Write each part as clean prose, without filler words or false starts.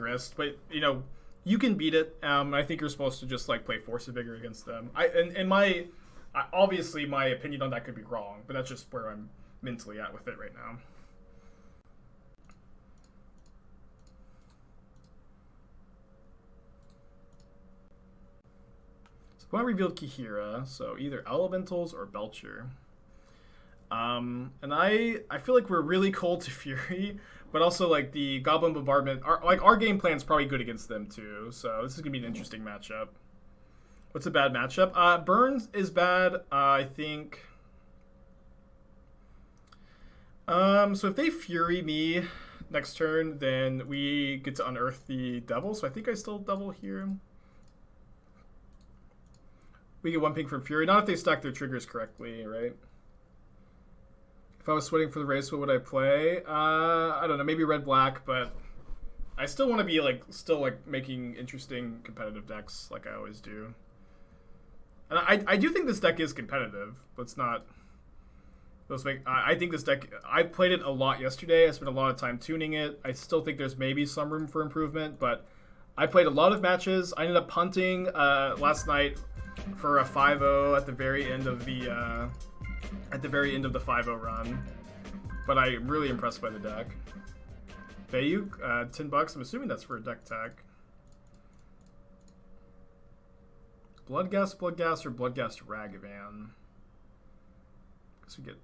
Grist, but you know, you can beat it. I think you're supposed to just like play Force of Vigor against them. Obviously my opinion on that could be wrong, but that's just where I'm mentally at with it right now. So I revealed Kihira, so either Elementals or Belcher. And I feel like we're really cold to Fury, but also like the Goblin Bombardment, our game plan's probably good against them too. So this is gonna be an interesting matchup. What's a bad matchup? Burns is bad. I think. So if they Fury me next turn, then we get to unearth the Devil. So I think I still double here. We get 1 ping from Fury. Not if they stack their triggers correctly, right? If I was sweating for the race, what would I play? I don't know, maybe red-black, but I still want to be still making interesting competitive decks like I always do. And I do think this deck is competitive. Let's not. I think this deck. I played it a lot yesterday. I spent a lot of time tuning it. I still think there's maybe some room for improvement, but I played a lot of matches. I ended up punting last night for a 5-0 at the very end of the 5-0 run. But I'm really impressed by the deck. Bayuk, $10. I'm assuming that's for a deck tech. Bloodghast, or Bloodghast Ragavan. Guess we get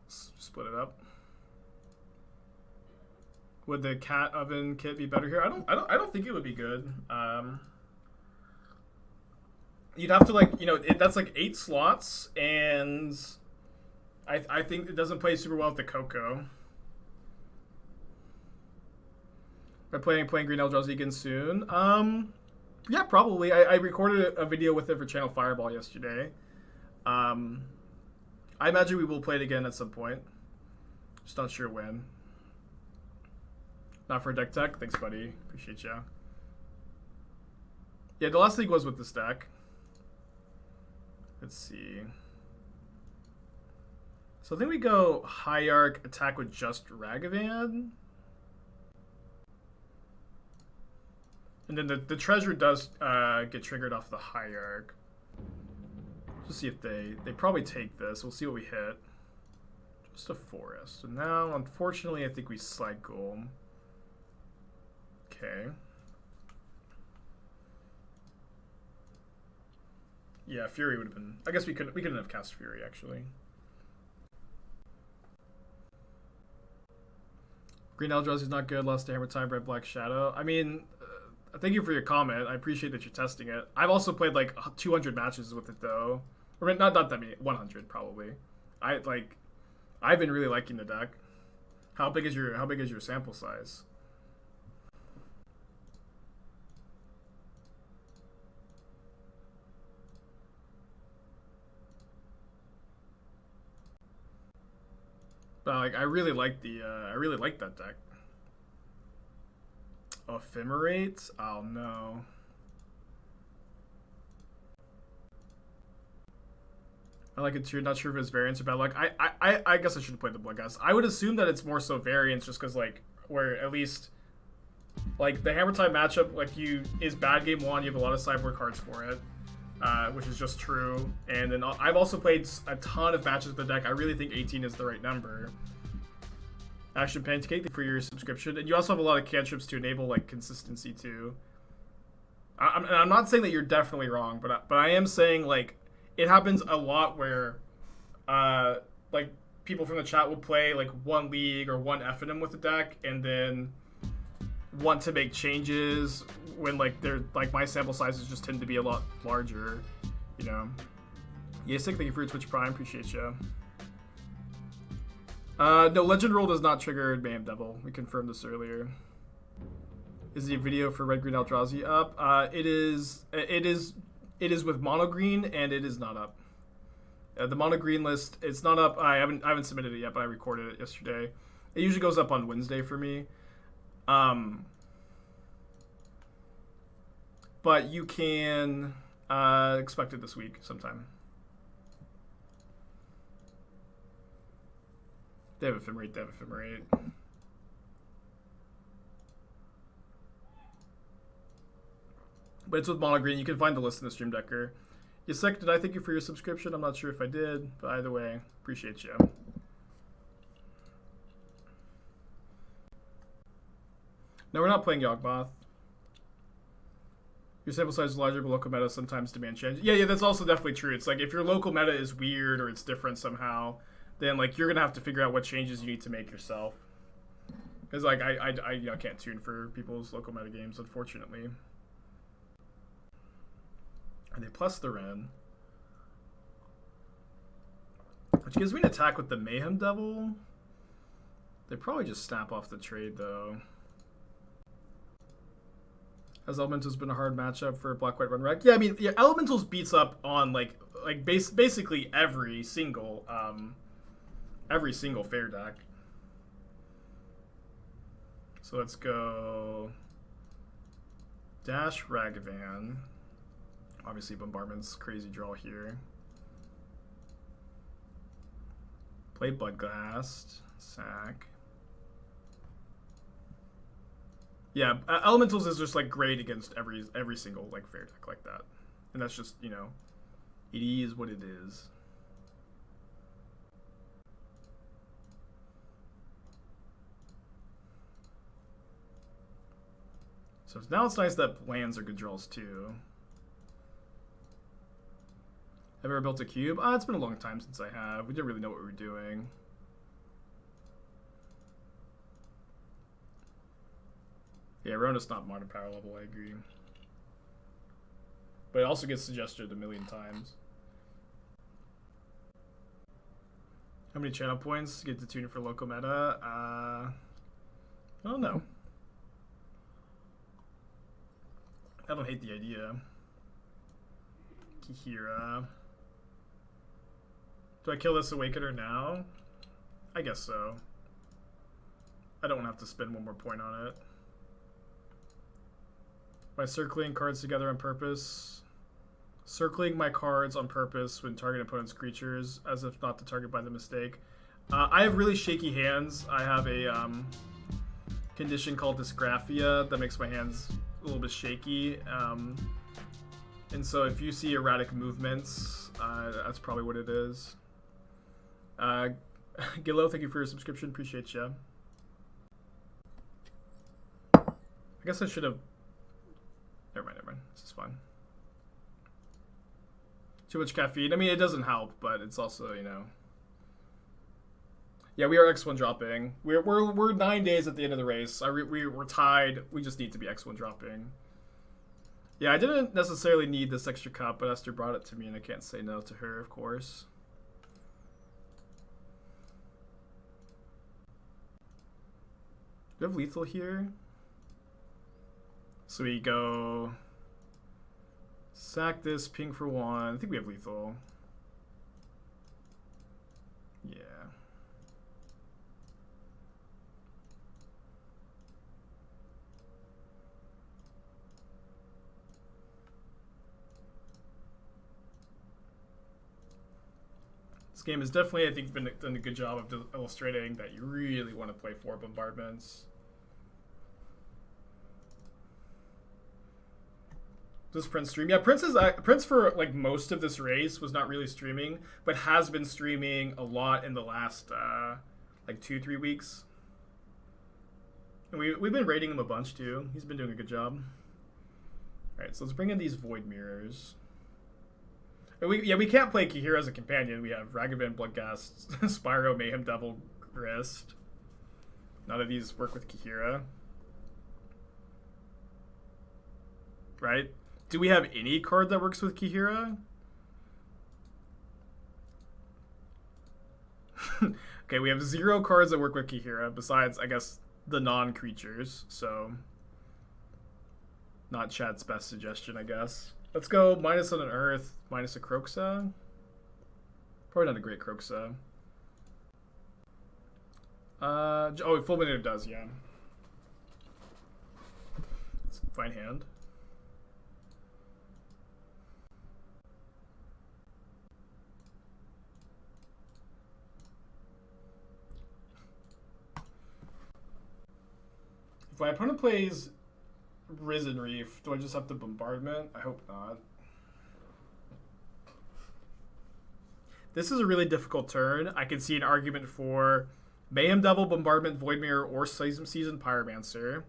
split it up. Would the cat oven kit be better here? I don't think it would be good. You'd have to that's 8 slots, and I think it doesn't play super well with the Coco. Am I playing Green Eldrazi again soon? Yeah, probably. I recorded a video with it for Channel Fireball yesterday. I imagine we will play it again at some point. Just not sure when. Not for deck tech. Thanks, buddy. Appreciate ya. Yeah, the last league was with this deck. Let's see. So I think we go Hierarch, attack with just Ragavan. And then the treasure does get triggered off the Hierarch. Just see if they probably take this. We'll see what we hit. Just a forest. So now, unfortunately, I think we cycle. Okay. Yeah, Fury would have been. I guess we couldn't have cast Fury actually. Green Eldrazi is not good. Lost to Hammer Time, Red Black Shadow. I mean. Thank you for your comment. I appreciate that you're testing it. I've also played 200 matches with it though. Or not that many, 100 probably. I've been really liking the deck. How big is your sample size? But I really like that deck. Ephemerate? Oh no. I like it too. Not sure if it's variants or bad luck. I guess I should have played the Bloodghast. I would assume that it's more so variants, just because where at least the Hammer Time matchup is bad game 1. You have a lot of sideboard cards for it, which is just true. And then I've also played a ton of matches with the deck. I really think 18 is the right number. Action Pancake for your subscription, and you also have a lot of cantrips to enable consistency too. I'm not saying that you're definitely wrong, but I am saying it happens a lot where people from the chat will play one league or one FNM with the deck, and then want to make changes when they're my sample sizes just tend to be a lot larger, you know. Yeah, thank you for your Twitch Prime, appreciate you. No, Legend Roll does not trigger Mayhem Devil. We confirmed this earlier. Is the video for Red Green Eldrazi up? It is with Mono Green, and it is not up. The Mono Green list, it's not up. I haven't submitted it yet, but I recorded it yesterday. It usually goes up on Wednesday for me. But you can expect it this week sometime. They have Ephemerate. But it's with mono green. You can find the list in the Stream Decker. Yasek, did I thank you for your subscription? I'm not sure if I did, but either way, appreciate you. No, we're not playing Yawgmoth. Your sample size is larger, but local meta sometimes demand change. Yeah, that's also definitely true. It's like if your local meta is weird or it's different somehow, then like you're gonna have to figure out what changes you need to make yourself. Because like I can't tune for people's local meta games, unfortunately. And they plus the Wrenn, which gives me an attack with the Mayhem Devil. They probably just snap off the trade though. Has Elementals been a hard matchup for Black-White Run Rec? Yeah, I mean, yeah, Elementals beats up on basically every single fair deck. So let's go Dash Ragavan. Obviously, Bombardment's crazy draw here. Play Bloodghast, sack. Yeah, Elementals is just like great against every single like fair deck like that, and that's just, you know, it is what it is. So now it's nice that lands are good draws too. Have you ever built a cube? It's been a long time since I have. We didn't really know what we were doing. Yeah, Rona's not modern power level, I agree. But it also gets suggested a million times. How many channel points to get to tune for local meta? I don't know. I don't hate the idea. Kihira. Do I kill this Awakener now? I guess so. I don't want to have to spend one more point on it. By circling cards together on purpose. Circling my cards on purpose when target opponent's creatures, as if not to target by the mistake. I have really shaky hands. I have a condition called dysgraphia that makes my hands a little bit shaky. And so if you see erratic movements, that's probably what it is. Gillo, thank you for your subscription. Appreciate you. I guess I should have... Never mind. This is fine. Too much caffeine. I mean, it doesn't help, but it's also, you know... Yeah, we are X1 dropping. We're 9 days at the end of the race. We're tied. We just need to be X1 dropping. Yeah, I didn't necessarily need this extra cup, but Esther brought it to me, and I can't say no to her, of course. Do we have lethal here? So we go sack this, ping for 1. I think we have lethal. Yeah. This game has definitely, I think, done a good job of illustrating that you really want to play 4 bombardments. Does Prince stream? Yeah, Prince for like most of this race was not really streaming, but has been streaming a lot in the last like 2-3 weeks. And we've been rating him a bunch too. He's been doing a good job. All right, so let's bring in these Void Mirrors. And we can't play Kihira as a companion. We have Ragavan, Bloodghast, Spyro, Mayhem Devil, Grist. None of these work with Kihira. Right? Do we have any card that works with Kihira? Okay, we have 0 cards that work with Kihira, besides, I guess, the non-creatures, so... Not Chad's best suggestion, I guess. Let's go minus on an Earth, minus a Kroxa. Probably not a great Kroxa. Oh, Fulminator does, yeah. It's a fine hand. If my opponent plays Risen Reef. Do I just have to Bombardment? I hope not. This is a really difficult turn. I can see an argument for Mayhem Devil, Bombardment, Void Mirror, or Seasoned Pyromancer.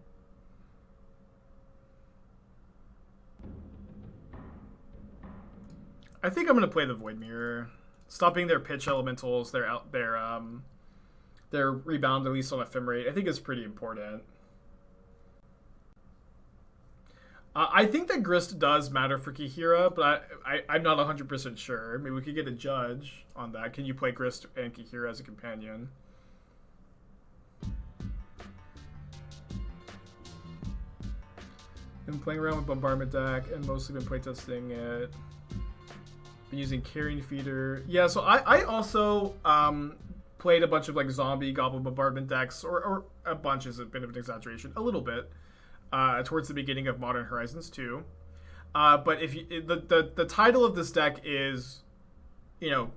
I think I'm going to play the Void Mirror. Stopping their pitch elementals, their rebound, at least on Ephemerate, I think is pretty important. I think that Grist does matter for Kihira, but I'm not 100% sure. Maybe we could get a judge on that. Can you play Grist and Kihira as a companion? Been playing around with Bombardment deck and mostly been playtesting it. Been using Carrying Feeder. Yeah, so I also played a bunch of like zombie Goblin Bombardment decks, or a bunch is a bit of an exaggeration, a little bit, towards the beginning of Modern Horizons 2. But if you, the title of this deck is, you know,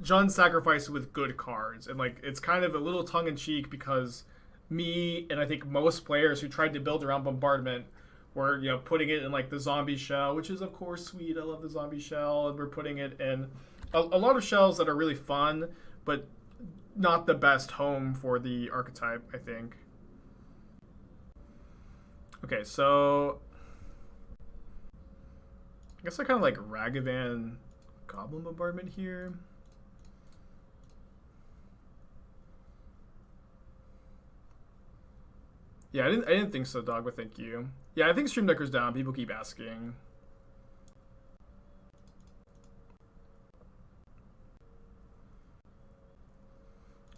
Jund Sacrifice with good cards, and like it's kind of a little tongue in cheek because me and I think most players who tried to build around Bombardment were, you know, putting it in like the zombie shell, which is of course sweet. I love the zombie shell, and we're putting it in a lot of shells that are really fun, but not the best home for the archetype, I think. Okay, so I guess I kind of like Ragavan Goblin Bombardment here. Yeah, I didn't think so, dog, but thank you. Yeah, I think Stream Decker's down. People keep asking.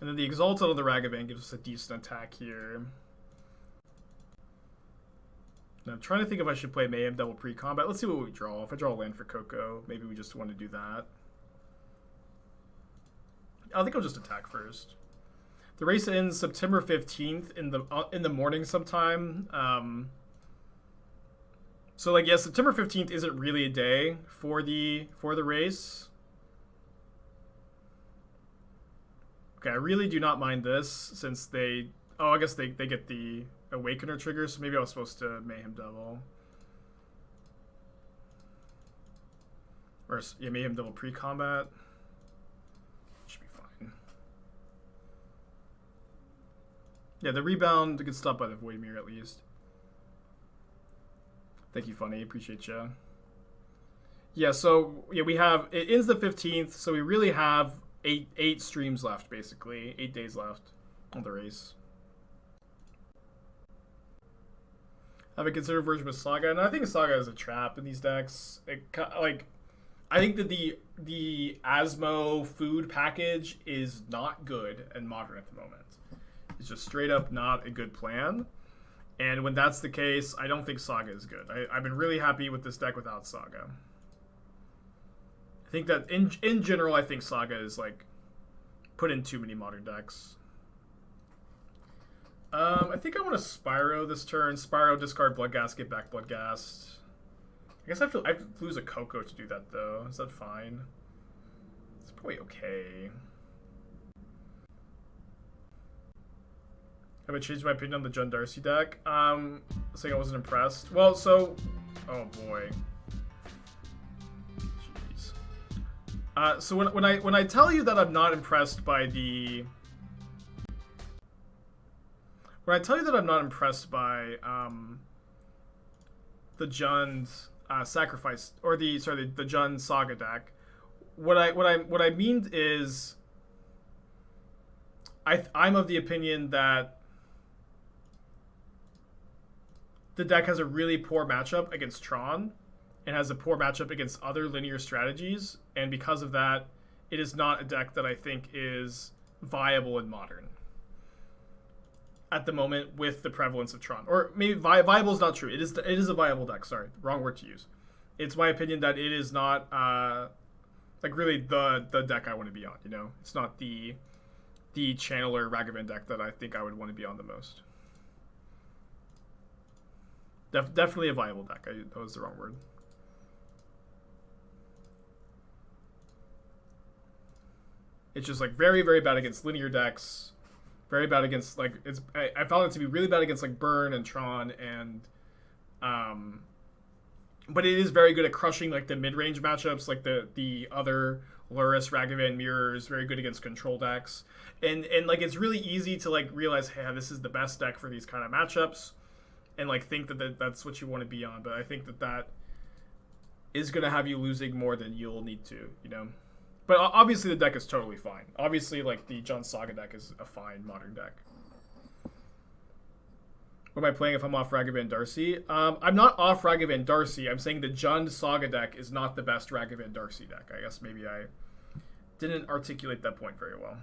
And then the Exalted on the Ragavan gives us a decent attack here. And I'm trying to think if I should play Mayhem Devil pre-combat. Let's see what we draw. If I draw a land for Coco, maybe we just want to do that. I think I'll just attack first. The race ends September 15th in the morning sometime. So like, yeah, September 15th isn't really a day for the race. Okay, I really do not mind this since they... Oh, I guess they get the Awakener trigger, so maybe I was supposed to Mayhem Devil. Or, yeah, Mayhem Devil pre-combat. Should be fine. Yeah, the rebound gets stopped by the Void Mirror at least. Thank you, Funny. Appreciate you. Yeah, so yeah, we have... It ends the 15th, so we really have eight streams left, basically. 8 days left on the race. Have a considered version of Saga, and I think Saga is a trap in these decks. I think that the Asmo food package is not good in Modern at the moment. It's just straight up not a good plan. And when that's the case, I don't think Saga is good. I've been really happy with this deck without Saga. I think that in general, I think Saga is like put in too many Modern decks. I think I want to Spyro this turn. Spyro, discard Bloodghast, get back Bloodghast. I guess I have to lose a Coco to do that, though. Is that fine? It's probably okay. Have I changed my opinion on the Jund Darcy deck? Saying I wasn't impressed. Well, so... Oh, boy. Jeez. So when I tell you that I'm not impressed by the... When I tell you that I'm not impressed by the Jund Sacrifice, or the Jund Saga deck, what I mean is I'm of the opinion that the deck has a really poor matchup against Tron and has a poor matchup against other linear strategies, and because of that, it is not a deck that I think is viable in Modern at the moment with the prevalence of Tron. Or maybe viable is not true. It is a viable deck. Sorry, wrong word to use. It's my opinion that it is not like really the deck I want to be on. You know, it's not the Channeler Ragavan deck that I think I would want to be on the most. Definitely a viable deck. That was the wrong word. It's just like very, very bad against linear decks. Very bad against, like, I found it to be really bad against like Burn and Tron and But it is very good at crushing like the mid-range matchups, like the other Lurrus, Ragavan Mirror is very good against control decks, and like it's really easy to like realize, hey, this is the best deck for these kind of matchups, and like think that's what you want to be on. But I think that is gonna have you losing more than you'll need to, you know. But obviously the deck is totally fine. Obviously, like the Jund Saga deck is a fine modern deck. What am I playing if I'm off Ragavan Darcy? I'm not off Ragavan Darcy. I'm saying the Jund Saga deck is not the best Ragavan Darcy deck. I guess maybe I didn't articulate that point very well.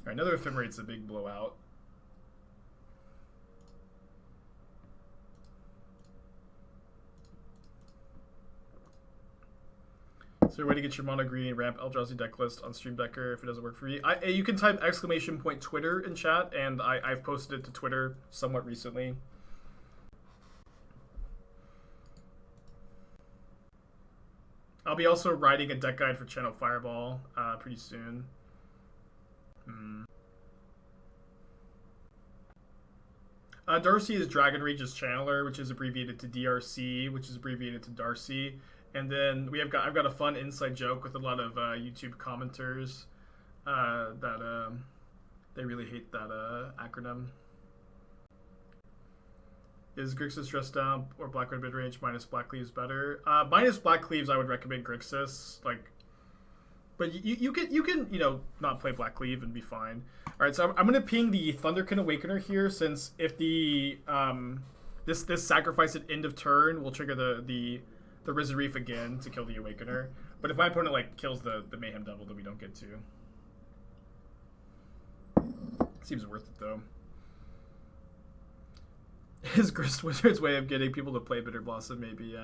All right, another Ephemerate's a big blowout. Is there a way to get your mono green ramp Eldrazi deck list on Stream Decker if it doesn't work for you? You can type !_ Twitter in chat, and I've posted it to Twitter somewhat recently. I'll be also writing a deck guide for Channel Fireball pretty soon. Darcy is Dragon Rage's Channeler, which is abbreviated to DRC, which is abbreviated to Darcy. And then I've got a fun inside joke with a lot of YouTube commenters that they really hate that acronym. Is Grixis dressed down or Black Red mid-range minus Black Cleaves better? Minus Black Cleaves, I would recommend Grixis. Like, but you can not play Black Cleave and be fine. All right, so I'm gonna ping the Thunderkin Awakener here, since if the this sacrifice at end of turn will trigger the Risen Reef again to kill the Awakener. But if my opponent like kills the Mayhem Devil, then we don't get to. Seems worth it though. Is Grist Wizard's way of getting people to play Bitter Blossom maybe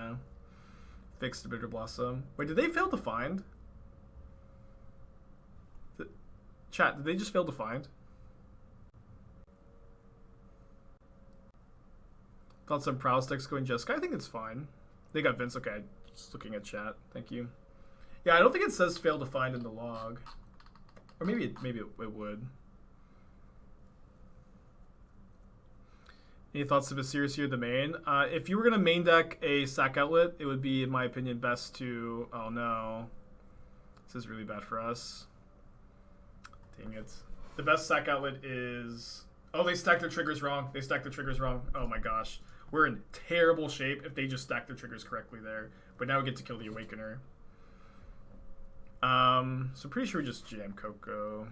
fix the Bitter Blossom? Wait, did they fail to find? Chat, did they just fail to find? Thought some Prowl decks going Jessica? I think it's fine. They got Vince. Okay, just looking at chat. Thank you. Yeah, I don't think it says fail to find in the log. Or maybe it would. Any thoughts of a series here, the main? If you were going to main deck a sack outlet, it would be, in my opinion, best to... Oh, no. This is really bad for us. Dang it. The best sack outlet is... Oh, they stacked their triggers wrong. They stacked their triggers wrong. Oh, my gosh. We're in terrible shape if they just stack their triggers correctly there. But now we get to kill the Awakener. So pretty sure we just jam Coco.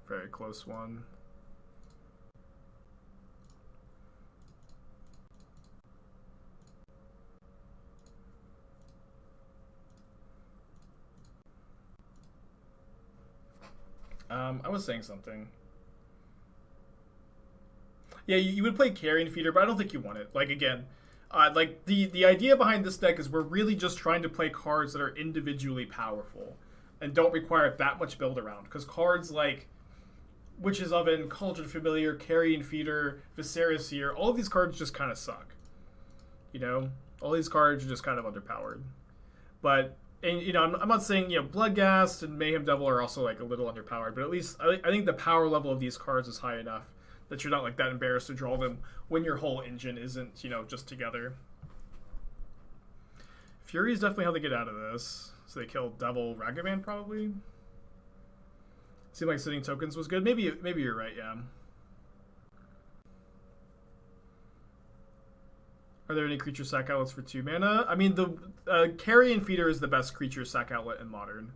Very close one. I was saying something. Yeah, you would play Carrion Feeder, but I don't think you want it. Like, again, like the idea behind this deck is we're really just trying to play cards that are individually powerful and don't require that much build around. Because cards like Witch's Oven, Cauldron Familiar, Carrion Feeder, Viscera Seer, all of these cards just kind of suck. You know? All these cards are just kind of underpowered. But... And, I'm not saying, Bloodghast and Mayhem Devil are also, like, a little underpowered, but at least I think the power level of these cards is high enough that you're not, like, that embarrassed to draw them when your whole engine isn't, just together. Fury is definitely how they get out of this. So they kill Devil Ragavan, probably? Seemed like sitting tokens was good. Maybe you're right, yeah. Are there any creature sack outlets for 2 mana? I mean, the Carrion Feeder is the best creature sack outlet in Modern.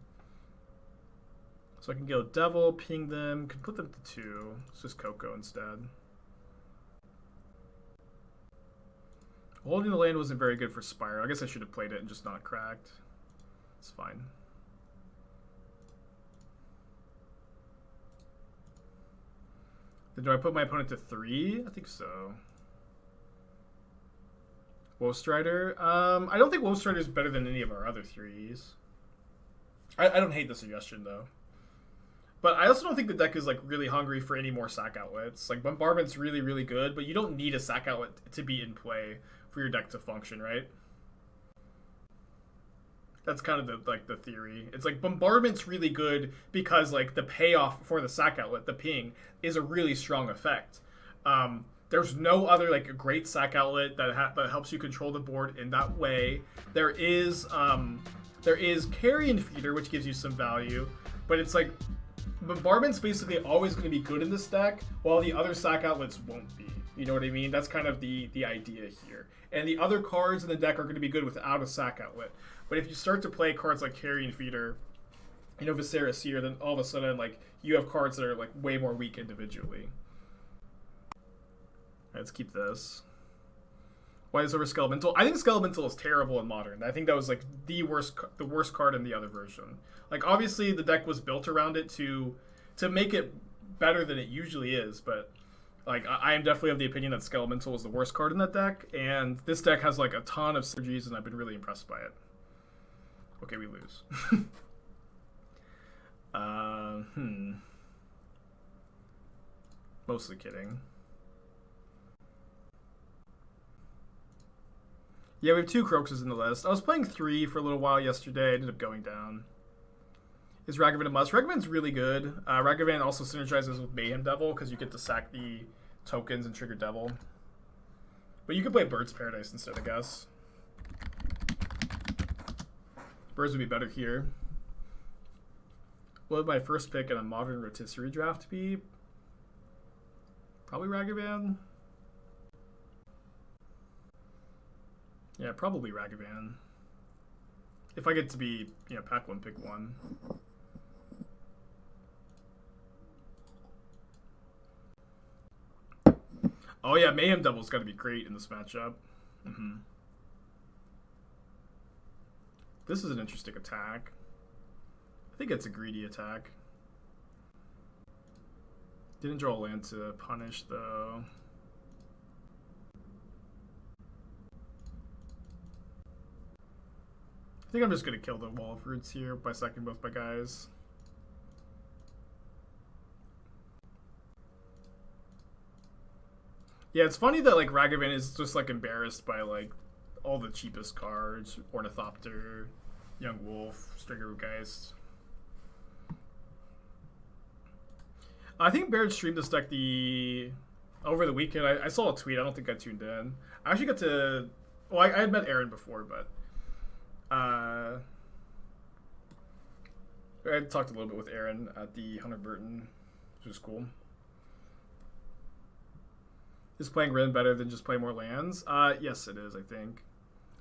So I can go Devil, ping them, can put them to 2. It's just Coco instead. Holding the land wasn't very good for Spire. I guess I should have played it and just not cracked. It's fine. Then do I put my opponent to 3? I think so. Wolfstrider. I don't think Wolfstrider is better than any of our other 3s. I don't hate the suggestion, though. But I also don't think the deck is, like, really hungry for any more sack outlets. Like, Bombardment's really, really good, but you don't need a sack outlet to be in play for your deck to function, right? That's kind of the theory. It's like Bombardment's really good because like the payoff for the sack outlet, the ping, is a really strong effect. There's no other like a great sack outlet that helps you control the board in that way. There is Carrion Feeder, which gives you some value, but it's like Bombardment's basically always going to be good in this deck, while the other sack outlets won't be. You know what I mean? That's kind of the idea here. And the other cards in the deck are going to be good without a sack outlet. But if you start to play cards like Carrion Feeder, you know, Viscera Seer, then all of a sudden, like, you have cards that are, like, way more weak individually. Alright, let's keep this. Why is over Skelemental? I think Skelemental is terrible in Modern. I think that was, like, the worst card in the other version. Like, obviously, the deck was built around it to make it better than it usually is, but... Like, I am definitely of the opinion that Skelemental is the worst card in that deck, and this deck has, like, a ton of synergies, and I've been really impressed by it. Okay, we lose. Mostly kidding. Yeah, we have 2 Kroxas in the list. I was playing 3 for a little while yesterday. I ended up going down. Is Ragavan a must? Ragavan's really good. Ragavan also synergizes with Mayhem Devil because you get to sack the tokens and trigger Devil. But you could play Bird's Paradise instead, I guess. Birds would be better here. What would my first pick in a Modern Rotisserie draft be? Probably Ragavan. Yeah, probably Ragavan. If I get to be, you know, pack 1, pick 1. Oh yeah, Mayhem Devil's got to be great in this matchup. This is an interesting attack. I think it's a greedy attack. Didn't draw a land to punish, though. I think I'm just going to kill the Wall of Roots here by sacking both my guys. Yeah, it's funny that like Ragavan is just like embarrassed by like all the cheapest cards. Ornithopter, Young Wolf, Stringergeist. I think Baird streamed this deck over the weekend. I saw a tweet. I don't think I tuned in. I actually got to... Well, I had met Aaron before, but... I talked a little bit with Aaron at the Hunter Burton, which was cool. Is playing Wrenn better than just play more lands? Yes, it is, I think.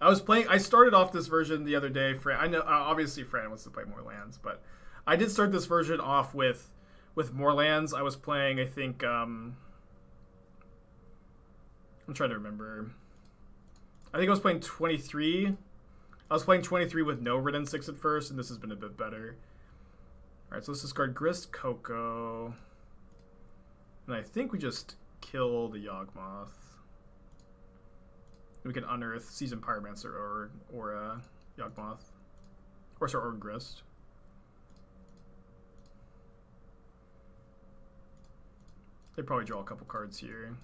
I started off this version the other day. I know, obviously Fran wants to play more lands, but I did start this version off with more lands. I was playing, I think, I'm trying to remember. I think I was playing 23. I was playing 23 with no Wrenn and Six at first, and this has been a bit better. Alright, so let's discard Grist, Coco. And I think we just kill the Yawgmoth. We can unearth Seasoned Pyromancer or Yawgmoth. Or Grist. They probably draw a couple cards here.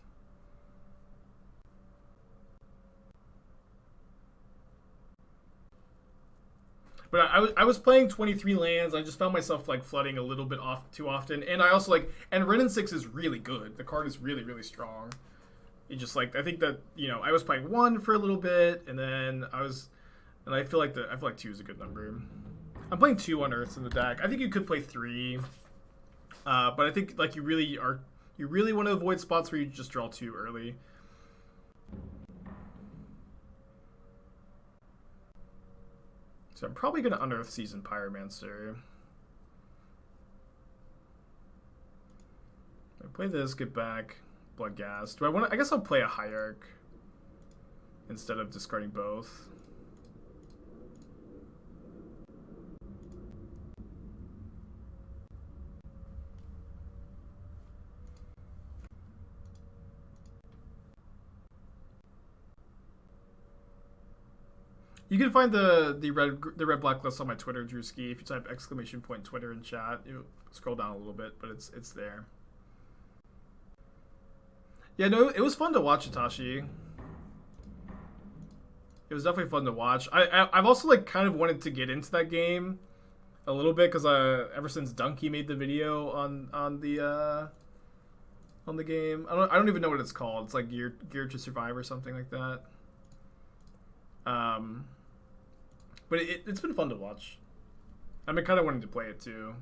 But I was playing 23 lands. I just found myself like flooding a little bit too often, and I also like. And Wrenn and Six is really good. The card is really, really strong. It just like I think that I was playing 1 for a little bit, and then I feel like 2 is a good number. I'm playing 2 Unearths in the deck. I think you could play 3, but I think like you really want to avoid spots where you just draw 2 early. So I'm probably going to unearth Seasoned Pyromancer. I play this, get back Bloodghast. I guess I'll play a Hierarch instead of discarding both. You can find the red black list on my Twitter, Drewski. If you type !Twitter in chat, you scroll down a little bit, but it's there. Yeah, no, it was fun to watch Itachi. It It was definitely fun to watch. I've also like kind of wanted to get into that game a little bit because ever since Dunkey made the video on the game, I don't even know what it's called. It's like Geared to Survive or something like that. But it's been fun to watch. I've been kind of wanting to play it too.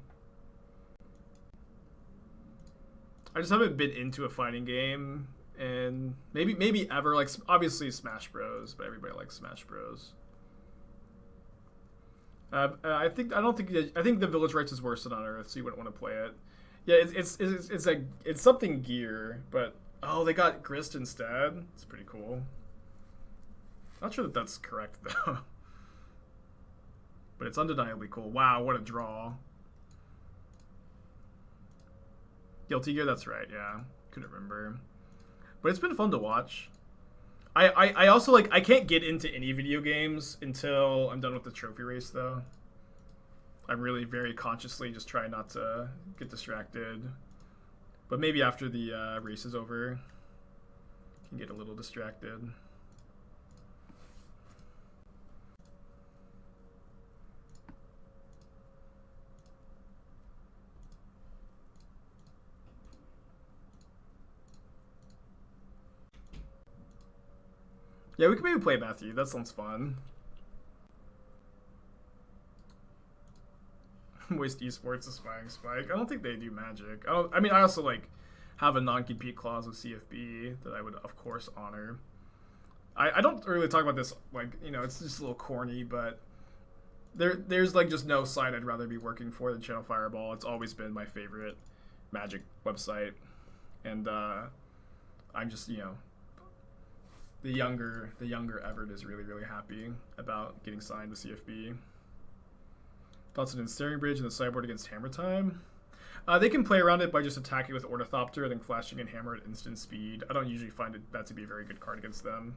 I just haven't been into a fighting game, and maybe ever. Like obviously Smash Bros, but everybody likes Smash Bros. I think the Village Rites is worse than Unearth, so you wouldn't want to play it. Yeah, it's like it's something gear, but oh, they got Grist instead. It's pretty cool. Not sure that that's correct though, but it's undeniably cool. Wow, what a draw! Guilty Gear, that's right. Yeah, couldn't remember, but it's been fun to watch. I also like I can't get into any video games until I'm done with the trophy race though. I'm really very consciously just trying not to get distracted. But maybe after the race is over, I can get a little distracted. Yeah, we can maybe play Matthew. That sounds fun. Waste Esports aspiring Spike. I don't think they do Magic. I mean, I also like have a non-compete clause with CFB that I would of course honor. I don't really talk about this like, you know, it's just a little corny, but there's like just no site I'd rather be working for than Channel Fireball. It's always been my favorite Magic website, and I'm just, you know, the younger Everett is really happy about getting signed with CFB. Thoughts on Ensnaring Bridge and the sideboard against Hammer Time? They can play around it by just attacking with Ornithopter and then flashing in Hammer at instant speed. I don't usually find that to be a very good card against them.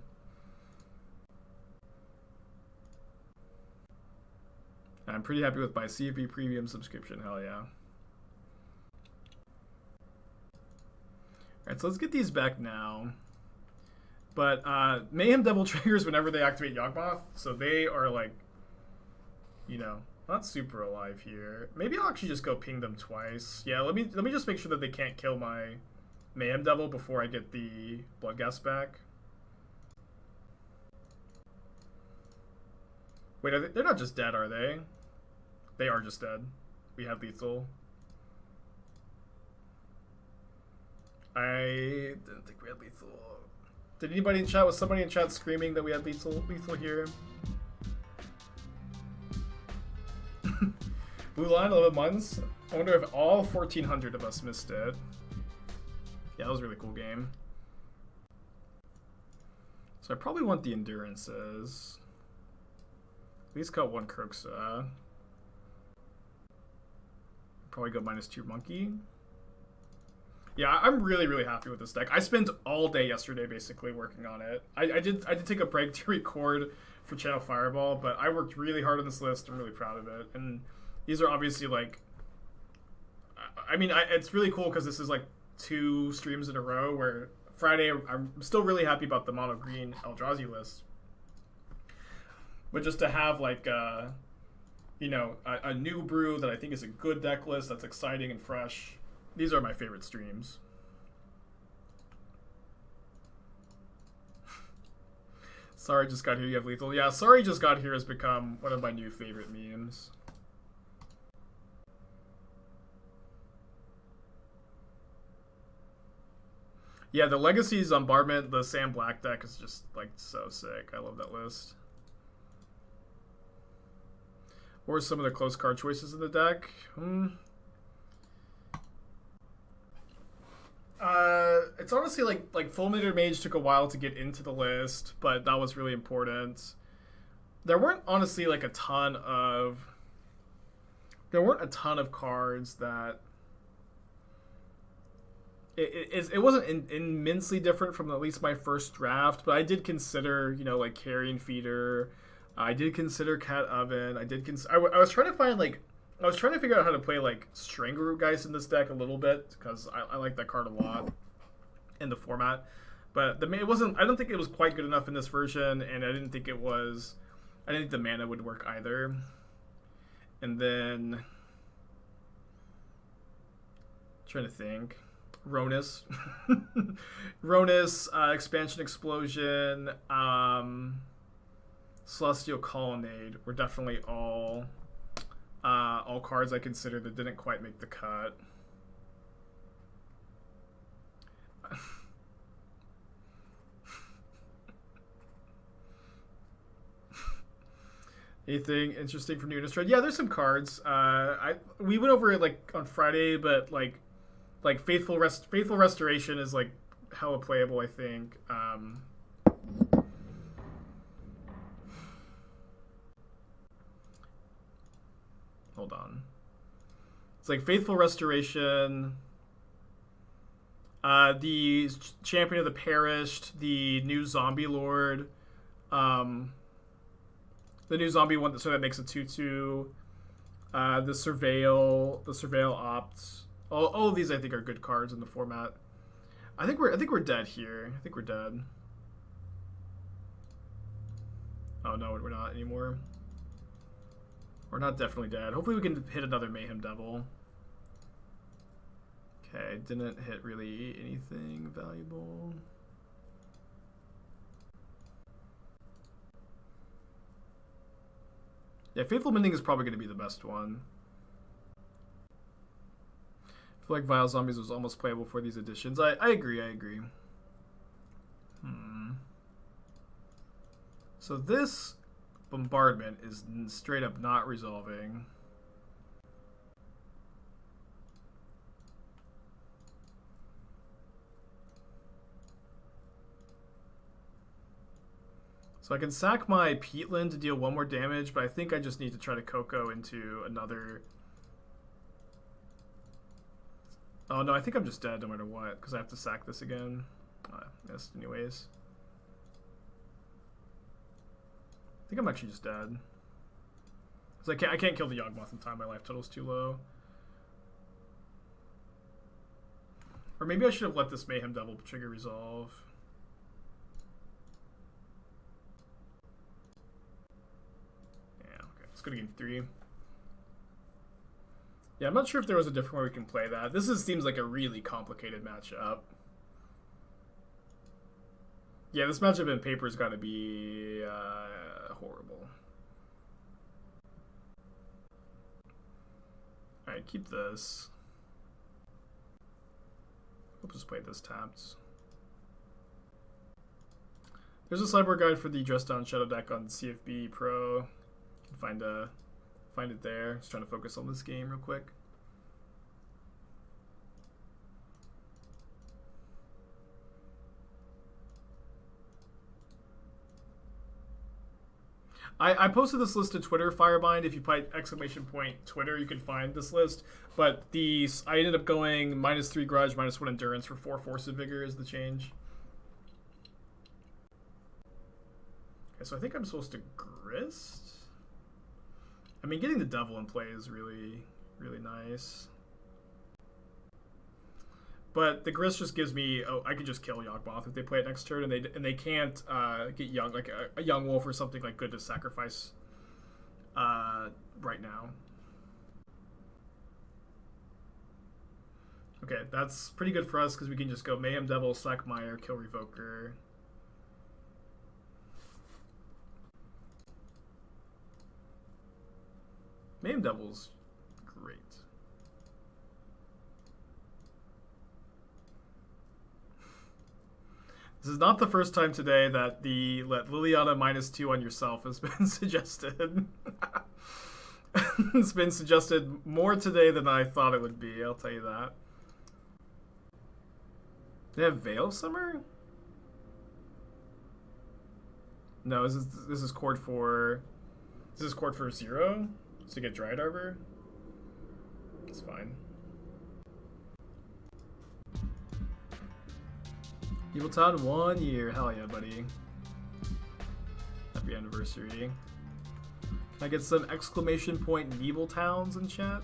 I'm pretty happy with my CFB Premium subscription, hell yeah. Alright, so let's get these back now. But Mayhem Devil triggers whenever they activate Yawgmoth, so they are like, you know, not super alive here. Maybe I'll actually just go ping them twice. Yeah, let me just make sure that they can't kill my Mayhem Devil before I get the Bloodghast back. Wait, they're not just dead, are they? They are just dead. We have lethal. I didn't think we had lethal. Did anybody in chat? Was somebody in chat screaming that we had lethal here? Blue line, 11 months. I wonder if all 1,400 of us missed it. Yeah, that was a really cool game. So I probably want the endurances. At least cut one Kroxa. Probably go -2 monkey. Yeah, I'm really happy with this deck. I spent all day yesterday basically working on it. I did take a break to record for Channel Fireball, but I worked really hard on this list. I'm really proud of it. And these are obviously like, I mean, it's really cool because this is like 2 streams in a row where Friday, I'm still really happy about the mono green Eldrazi list. But just to have like, you know, a new brew that I think is a good deck list that's exciting and fresh. These are my favorite streams. Sorry just got here, you have lethal. Yeah, sorry just got here has become one of my new favorite memes. Yeah, the Legacy's Bombardment, the Sam Black deck is just like so sick. I love that list. Or some of the close card choices in the deck. It's honestly like Fulminator Mage took a while to get into the list, but that was really important. There weren't honestly like a ton of cards that it wasn't immensely different from at least my first draft, but I did consider, you know, like Carrion Feeder. I did consider Cat Oven. I was trying to find like, I was trying to figure out how to play like Strangleroot Geist in this deck a little bit because I like that card a lot in the format. But it wasn't. I don't think it was quite good enough in this version, and I didn't think it was. I didn't think the mana would work either. And then, trying to think, Ronus, Expansion Explosion, Celestial Colonnade were definitely all cards I considered that didn't quite make the cut. Anything interesting from New Innistrad? Yeah, there's some cards. We went over it like on Friday, but like Faithful Restoration is like hella playable, I think. Hold on. It's like Faithful Restoration, the Champion of the Perished, the new Zombie Lord, the new zombie one, so that makes a 2/2. The Surveil Opt. All of these I think are good cards in the format. I think we're dead here. I think we're dead. Oh no, we're not anymore. We're not definitely dead. Hopefully we can hit another Mayhem Devil. Okay, didn't hit really anything valuable. Yeah, Faithful Mending is probably going to be the best one. I feel like Vile Zombies was almost playable for these editions. I agree. So this Bombardment is straight up not resolving. So I can sack my Peatland to deal 1 more damage, but I think I just need to try to Coco into another... Oh no, I think I'm just dead no matter what, because I have to sack this again. Yes, anyways. I think I'm actually just dead. Because I can't kill the Yawgmoth in time, my life total's too low. Or maybe I should have let this Mayhem Devil trigger resolve. Let's go to game 3. Yeah, I'm not sure if there was a different way we can play that. This seems like a really complicated matchup. Yeah, this matchup in paper's got to be horrible. Alright, keep this. We'll just play this tapped. There's a sideboard guide for the Dress Down Shadow deck on CFB Pro. Find it there. Just trying to focus on this game real quick. I posted this list to Twitter, Firebind. If you type !Twitter, you can find this list. But I ended up going -3 Grudge, -1 Endurance for 4 Force of Vigor is the change. Okay, so I think I'm supposed to Grist. I mean, getting the Devil in play is really, really nice. But the Grist just gives me... Oh, I can just kill Yawgmoth if they play it next turn, and they can't get Young, like a Young Wolf or something like good to sacrifice right now. Okay, that's pretty good for us because we can just go Mayhem Devil, sack Mire, kill Revoker. Mayhem Devil's great. This is not the first time today that let Liliana -2 on yourself has been suggested. It's been suggested more today than I thought it would be, I'll tell you that. They have Veil of Summer? No, this is chord for... This is chord for 0? To get Dryad Arbor? It's fine. Evil Town 1 year. Hell yeah, buddy. Happy anniversary. Can I get some ! Nimble Towns in chat?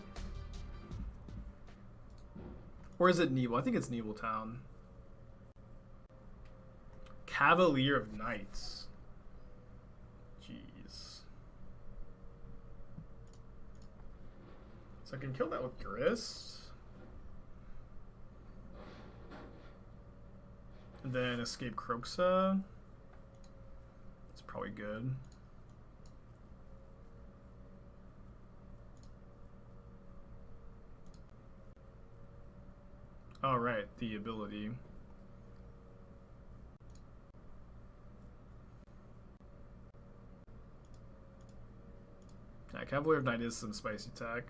Or is it Nimble? I think it's Nimble Town. Cavalier of Knights. Jeez. So I can kill that with Grist. And then escape Kroxa. It's probably good. All right, the ability. Yeah, Cavalier of Night is some spicy tech.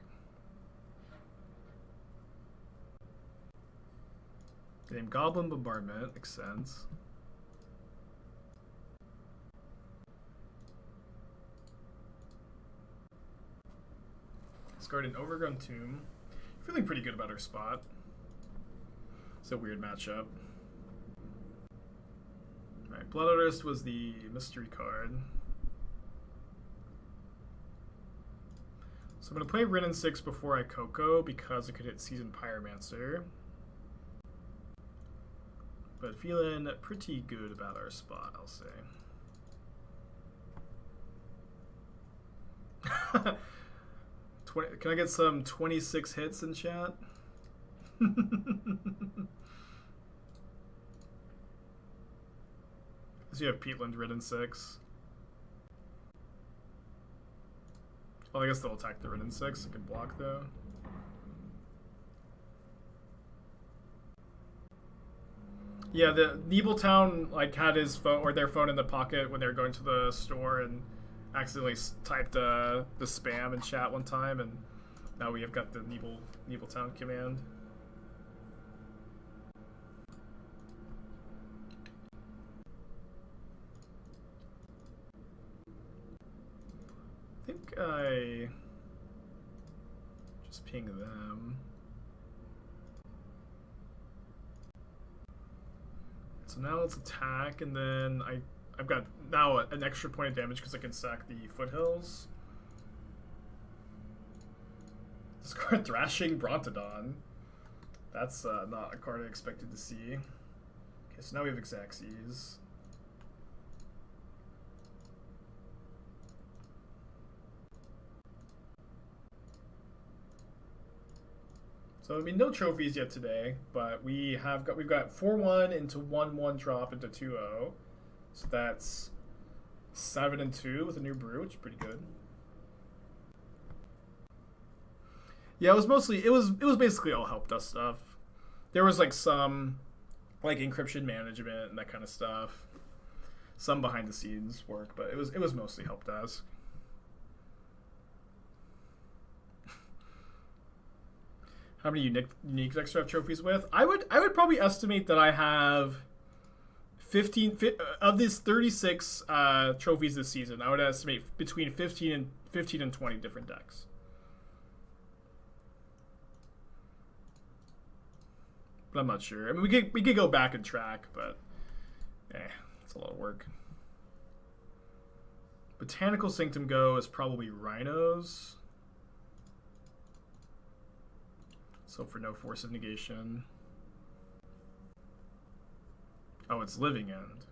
Name Goblin Bombardment, makes sense. Discard an Overgrown Tomb. Feeling pretty good about our spot. It's a weird matchup. Alright, Blood Artist was the mystery card. So I'm going to play Wrenn and Six before I Coco because it could hit Seasoned Pyromancer. But feeling pretty good about our spot, I'll say. Can I get some 26 hits in chat? So you have Peatland, Wrenn and Six. Well, I guess they'll attack the Wrenn and Six. I can block though. Yeah, the Nimble Town like had his phone or their phone in the pocket when they were going to the store and accidentally typed the spam in chat one time, and now we have got the Nimble Town command. I think I just ping them. So now let's attack, and then I've got now an extra point of damage because I can sack the Foothills. Discard Thrashing Brontodon. That's not a card I expected to see. Okay, so now we have Xaxes. So I mean, no trophies yet today, but we've got 4-1 into 1-1 drop into 2-0, so that's 7-2 with a new brew, which is pretty good. Yeah, it was basically all help desk stuff. There was like some like encryption management and that kind of stuff, some behind the scenes work, but it was mostly help desk. How many unique decks do I have trophies with? I would probably estimate that I have 15 of these 36 trophies this season. I would estimate between 15 and 20 different decks. But I'm not sure. I mean, we could go back and track, but it's a lot of work. Botanical Sanctum Go is probably Rhinos. So for no Force of Negation. Oh, it's Living End.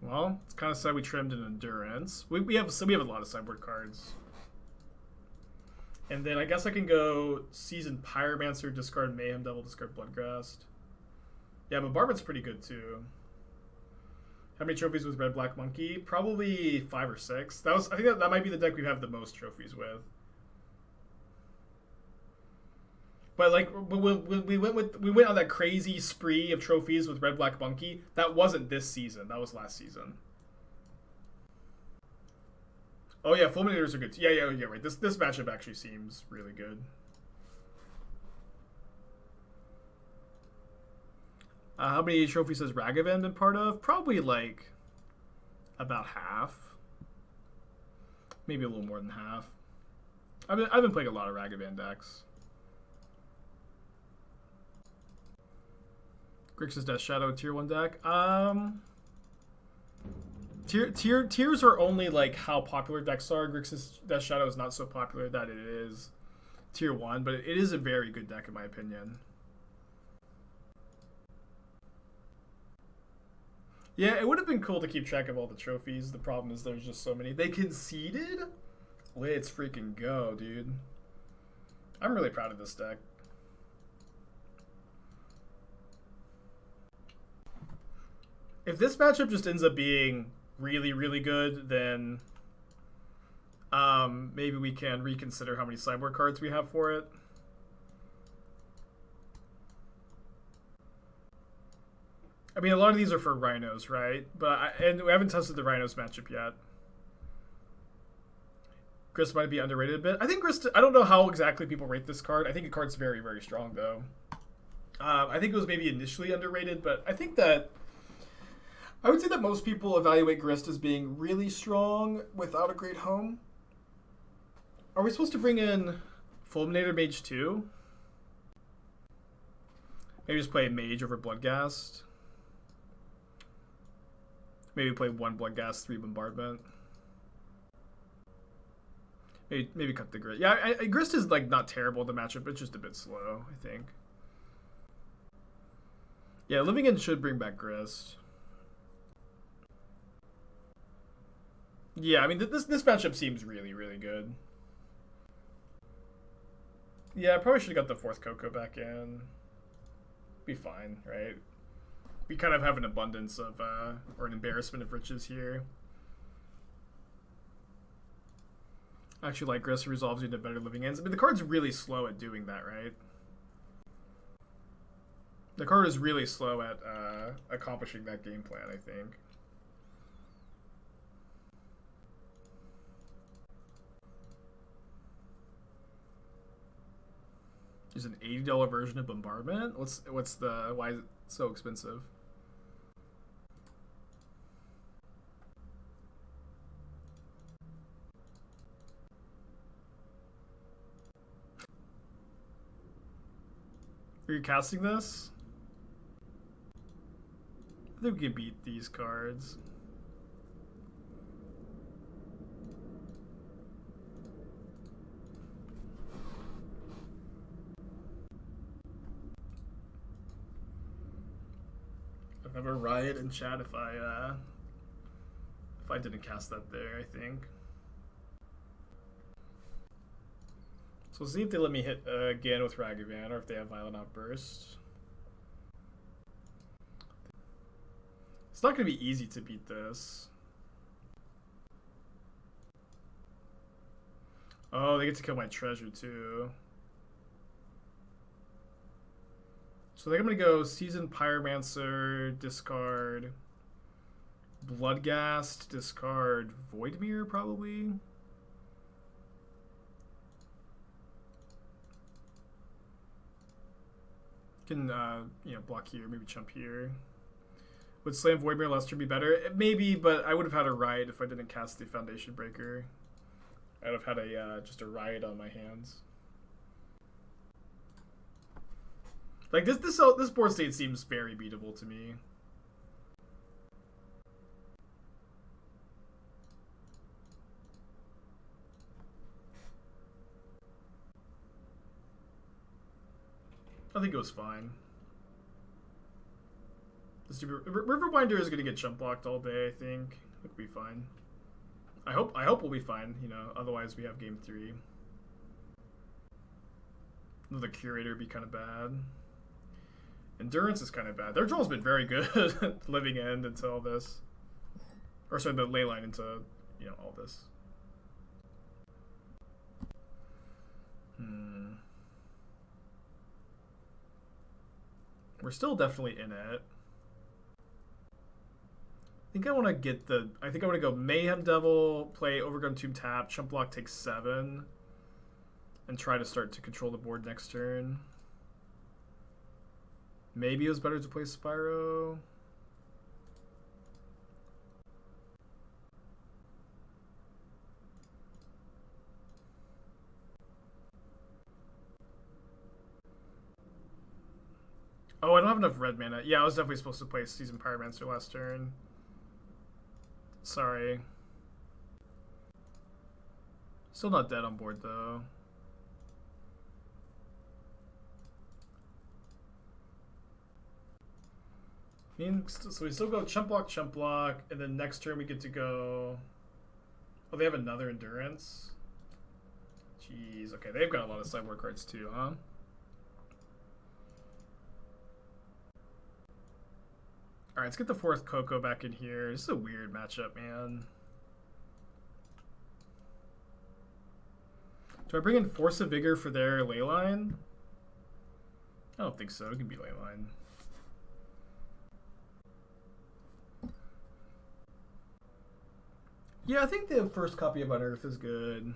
Well, it's kind of sad we trimmed an Endurance. We have a lot of sideboard cards. And then I guess I can go Seasoned Pyromancer, discard Mayhem Devil, discard Bloodghast. Yeah, Bombardment's pretty good too. How many trophies with Red Black Monkey? Probably 5 or 6. I think that might be the deck we have the most trophies with. But like when we went on that crazy spree of trophies with Red Black Monkey, that wasn't this season. That was last season. Oh yeah, Fulminators are good. Yeah, right. This matchup actually seems really good. How many trophies has Ragavan been part of? Probably like about half. Maybe a little more than half. I've been playing a lot of Ragavan decks. Grixis Death Shadow tier 1 deck. Tiers are only like how popular decks are. Grixis Death Shadow is not so popular that it is tier 1, but it is a very good deck in my opinion. Yeah, it would have been cool to keep track of all the trophies. The problem is there's just so many. They conceded? Let's freaking go, dude. I'm really proud of this deck. If this matchup just ends up being really, really good, then maybe we can reconsider how many sideboard cards we have for it. I mean, a lot of these are for Rhinos, right? And we haven't tested the Rhinos matchup yet. Grist might be underrated a bit. I think Grist, I don't know how exactly people rate this card. I think the card's very, very strong, though. I think it was maybe initially underrated, but I think that I would say that most people evaluate Grist as being really strong without a great home. Are we supposed to bring in Fulminator Mage too? Maybe just play Mage over Bloodghast. Maybe play 1 Bloodghast, 3 Bombardment. Maybe cut the Grist. Yeah, Grist is like not terrible the matchup, but it's just a bit slow, I think. Yeah, Living In should bring back Grist. Yeah, I mean this matchup seems really, really good. Yeah, I probably should have got the 4th Coco back in. Be fine, right? We kind of have an abundance of, or an embarrassment of riches here. I actually like Grist resolves you into better living ends. I mean, the card's really slow at doing that, right? The card is really slow at accomplishing that game plan, I think. There's an $80 version of Bombardment? Why is it so expensive? Are you casting this? I think we can beat these cards. I'd have a riot in chat if I didn't cast that there, I think. So we'll see if they let me hit again with Ragavan or if they have Violent Outburst. It's not going to be easy to beat this. Oh, they get to kill my treasure too. So I think I'm going to go Seasoned Pyromancer, discard Bloodghast, discard Voidmere probably. Can block here, maybe chump here. Would Slam Voidmere last turn be better? Maybe, but I would have had a Riot if I didn't cast the Foundation Breaker. I'd have had just a Riot on my hands. Like this board state seems very beatable to me. I think it was fine. Riverwinder is gonna get chump blocked all day. I think it'll be fine. I hope we'll be fine. Otherwise we have game 3. The Curator would be kind of bad. Endurance is kind of bad. Their draw's been very good. Living End into all this, or sorry, the Leyline into all this. We're still definitely in it. I think I want to go Mayhem Devil, play Overgrown Tomb tap, chump block, take 7, and try to start to control the board next turn. Maybe it was better to play Spyro. Oh, I don't have enough red mana. Yeah, I was definitely supposed to play Seasoned Pyromancer last turn. Sorry. Still not dead on board, though. So we still go chump block, and then next turn we get to go... Oh, they have another endurance? Jeez, okay, they've got a lot of sideboard cards too, huh? Alright, let's get the fourth Coco back in here. This is a weird matchup, man. Do I bring in Force of Vigor for their Leyline? I don't think so. It can be Leyline. Yeah, I think the first copy of Unearth is good.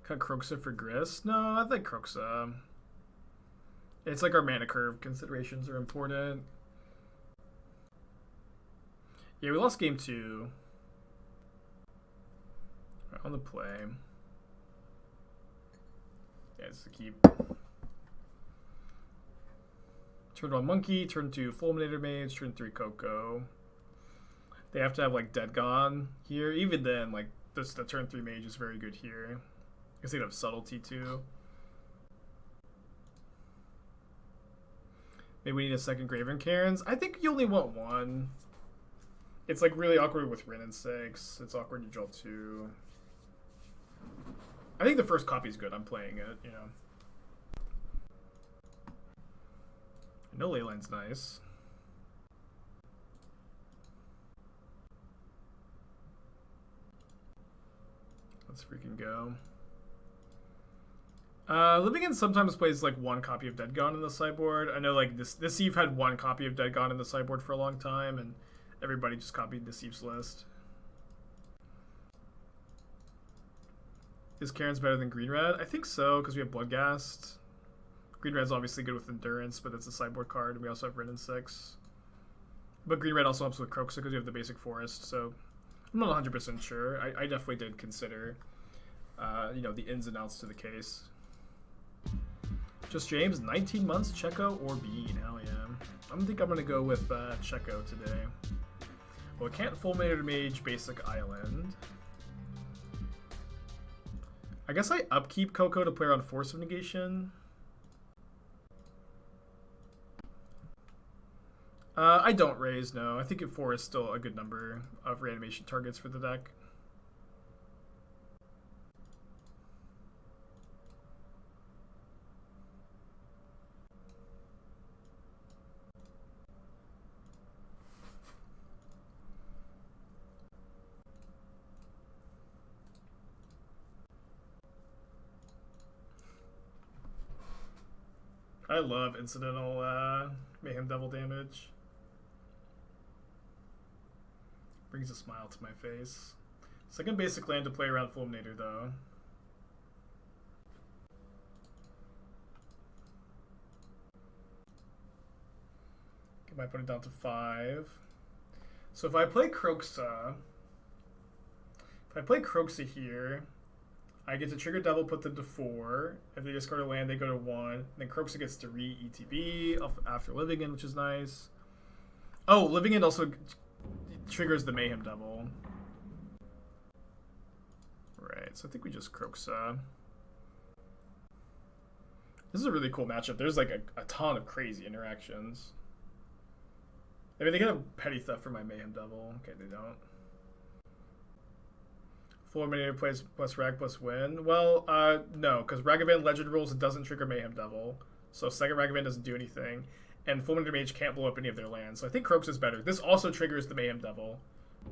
Cut Kroxa for Grist? No, I think Kroxa. It's like our mana curve considerations are important. Yeah, we lost game 2. Right, on the play. Yeah, it's the keep. Turn 1 Monkey, turn 2 Fulminator Mage, turn 3 Coco. They have to have like Dead Gone here. Even then, like the turn 3 Mage is very good here. I guess they'd have Subtlety too. Maybe we need a second Graven Cairns. I think you only want one. It's like really awkward with Wrenn and Six. It's awkward to draw 2. I think the first copy is good. I'm playing it, you know. I know Leyline's nice. Let's freaking go. Living In sometimes plays like one copy of Dead Gone in the sideboard. I know like this Eve had one copy of Dead Gone in the sideboard for a long time, and everybody just copied this Eve's list. Is Cairns better than Green Red? I think so, because we have Bloodghast. Green Red's obviously good with Endurance, but that's a sideboard card, and we also have Wrenn and Six. But Green Red also helps with Kroxa because we have the basic forest, so I'm not 100% sure. I definitely did consider, you know, the ins and outs to the case. Just James, 19 months, Checo or Bean? Hell yeah. I think I'm going to go with Checo today. Well, I can't Fulminator Mage basic island. I guess I upkeep Coco to play around Force of Negation. I don't raise, no. I think 4 is still a good number of reanimation targets for the deck. I love incidental Mayhem Devil damage. Brings a smile to my face. Second basic land to play around Fulminator, though. Get my opponent down to 5. So if I play Kroxa, here, I get to trigger Devil, put them to 4. If they discard a land, they go to 1. Then Kroxa gets 3 ETB after Living In, which is nice. Oh, Living In also triggers the Mayhem Devil. Right, so I think we just Kroxa. This is a really cool matchup. There's like a ton of crazy interactions. I mean, they can have Petty Theft for my Mayhem Devil. Okay, they don't. Fulminator plays plus Rag plus win. Well, no, because Ragavan Legend rules it doesn't trigger Mayhem Devil. So second Ragavan doesn't do anything. And Fulminator Mage can't blow up any of their lands. So I think Kroxa is better. This also triggers the Mayhem Devil.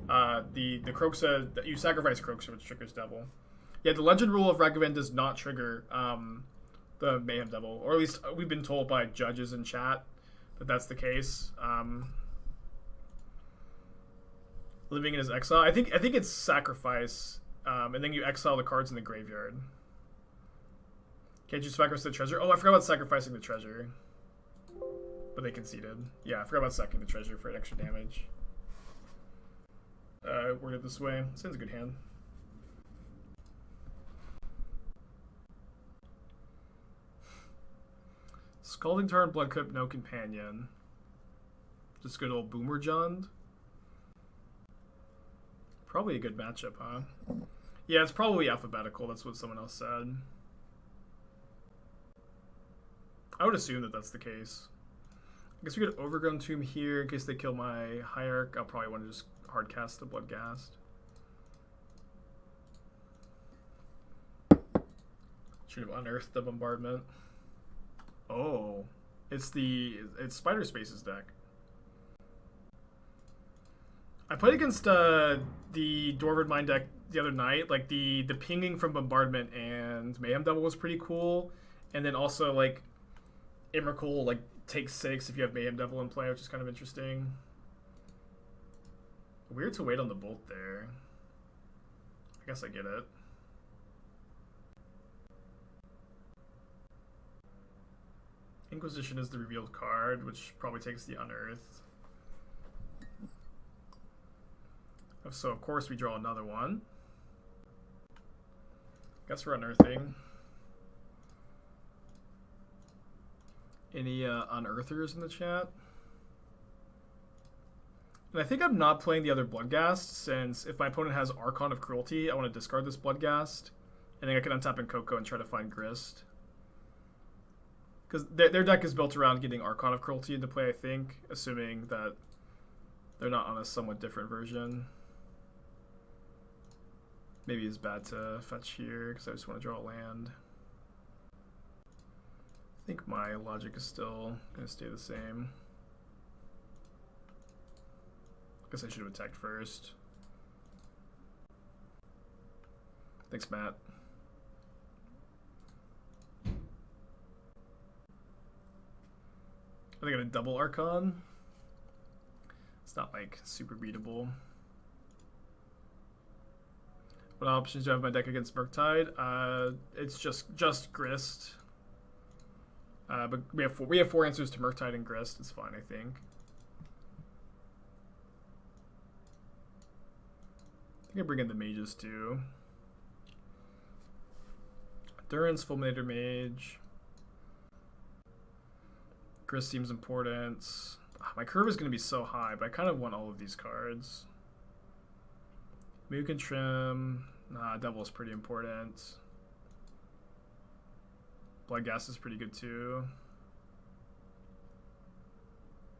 The Kroxa, you sacrifice Kroxa, which triggers Devil. Yeah, the Legend rule of Ragavan does not trigger the Mayhem Devil. Or at least we've been told by judges in chat that that's the case. Living in his exile. I think it's sacrifice. And then you exile the cards in the graveyard. Can't you sacrifice the treasure? Oh, I forgot about sacrificing the treasure. But they conceded. Yeah, I forgot about sacking the treasure for extra damage. Worded this way. Seems a good hand. Scalding Tarn, Blood Crypt, no companion. Just good old Boomer John. Probably a good matchup, huh? Yeah, it's probably alphabetical. That's what someone else said. I would assume that that's the case. I guess we get Overgrown Tomb here in case they kill my Hierarch. I'll probably want to just hardcast the Bloodghast. Should have unearthed the Bombardment. Oh, it's Spider Space's deck. I played against the Dwarven Mine deck the other night. Like the pinging from Bombardment and Mayhem Devil was pretty cool, and then also like Emrakul like takes 6 if you have Mayhem Devil in play, which is kind of interesting. Weird to wait on the Bolt there. I guess I get it. Inquisition is the revealed card, which probably takes the Unearth. So of course we draw another one. Guess we're unearthing. Any unearthers in the chat? And I think I'm not playing the other Bloodghast, since if my opponent has Archon of Cruelty, I want to discard this Bloodghast. And then I can untap in Coco and try to find Grist. Because their deck is built around getting Archon of Cruelty into play, I think, assuming that they're not on a somewhat different version. Maybe it's bad to fetch here because I just want to draw a land. I think my logic is still going to stay the same. Guess I should have attacked first. Thanks, Matt. Are they going to double Archon? It's not like super beatable. What options do I have in my deck against Murktide? It's just Grist. But we have 4 answers to Murktide and Grist. It's fine, I think. I bring in the mages too. Endurance, Fulminator Mage. Grist seems important. My curve is going to be so high, but I kind of want all of these cards. Maybe we can trim. Nah, Devil is pretty important. Bloodghast is pretty good too.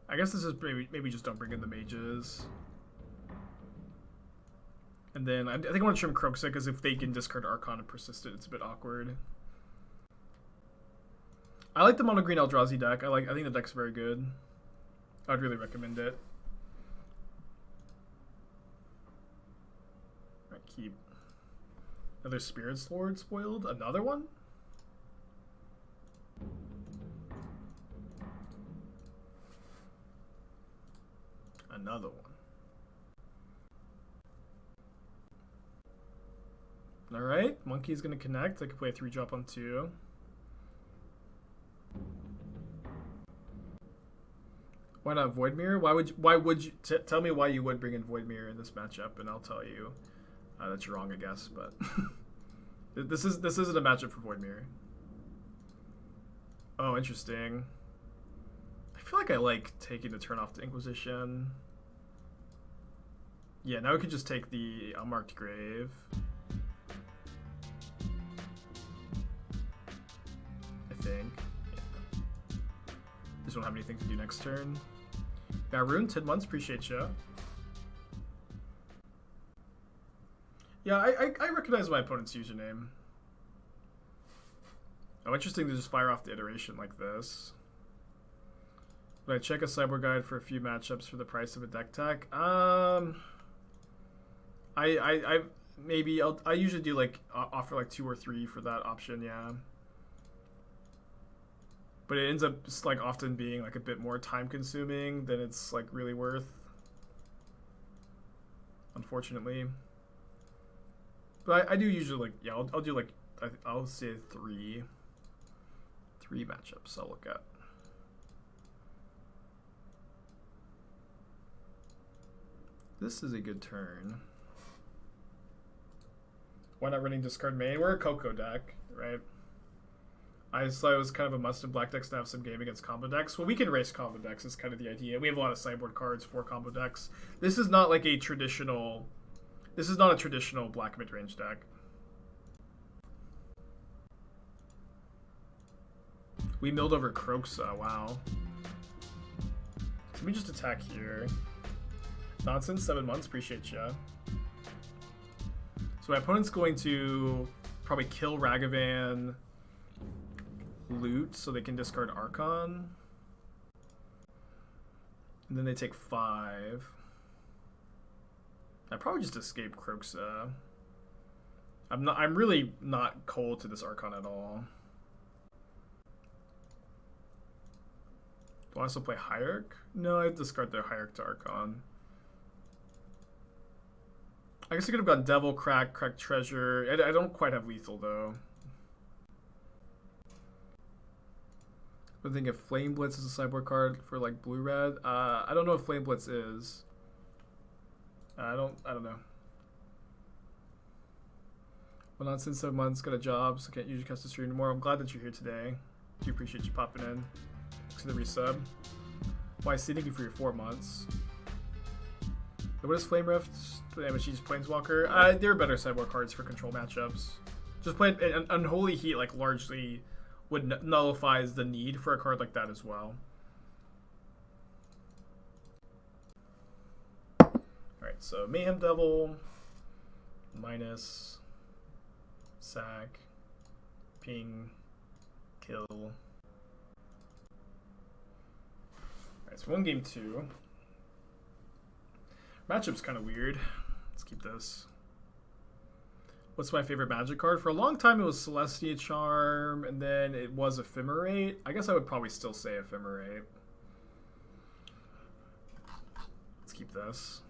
I guess this is maybe just don't bring in the mages. And then I think I want to trim Kroxa because if they can discard Archon and Persistent, it's a bit awkward. I like the mono green Eldrazi deck. I think the deck's very good. I'd really recommend it. Alright, keep. Another Spirit Lord spoiled. Another one? Another one. Alright, Monkey's gonna connect. I could play a 3-drop on 2. Why not Voidmire? Why would you tell me why you would bring in Voidmire in this matchup, and I'll tell you that you're wrong, I guess. But this isn't a matchup for Voidmire. Oh, interesting. I feel like I like taking the turn off the Inquisition. Yeah, now we could just take the Unmarked Grave. I think. Yeah. Just don't have anything to do next turn. Yeah, Rune, 10 months, appreciate you. Yeah, I recognize my opponent's username. Oh, interesting to just fire off the iteration like this. Would I check a sideboard guide for a few matchups for the price of a deck tech? I usually do like offer like 2 or 3 for that option, yeah. But it ends up just like often being like a bit more time consuming than it's like really worth, unfortunately. But I do usually like, yeah, I'll do like, I'll say 3 matchups I'll look at. This is a good turn. Why not running discard main? We're a Coco deck, right? I thought it was kind of a must in black decks to have some game against combo decks. Well, we can race combo decks is kind of the idea. We have a lot of sideboard cards for combo decks. This is not like a traditional... This is not a traditional black mid-range deck. We milled over Kroxa, wow. Let me just attack here. Nonsense, 7 months, appreciate ya. So my opponent's going to probably kill Ragavan, loot, so they can discard Archon. And then they take 5. I'd probably just escape Kroxa. I'm really not cold to this Archon at all. Do I also play Hierarch? No, I discard the Hierarch to Archon. I guess I could have gone Devil, Crack Treasure. I don't quite have lethal though. I think if Flame Blitz is a sideboard card for like blue-red. I don't know if Flame Blitz is. I don't know. Well, not since 7 months, got a job, so can't usually cast the stream anymore. I'm glad that you're here today. Do appreciate you popping in. Thanks for the resub. Why, thank you for your 4 months. What is Flame Rift? Damage each Planeswalker. There are better sideboard cards for control matchups. Just play an Unholy Heat, like largely would nullifies the need for a card like that as well. Alright, so Mayhem Devil, minus, sack, ping, kill. Alright, so 1 game 2. Matchup's kind of weird. Let's keep this. What's my favorite Magic card? For a long time it was Celestia Charm, and then it was Ephemerate. I guess I would probably still say Ephemerate. Let's keep this.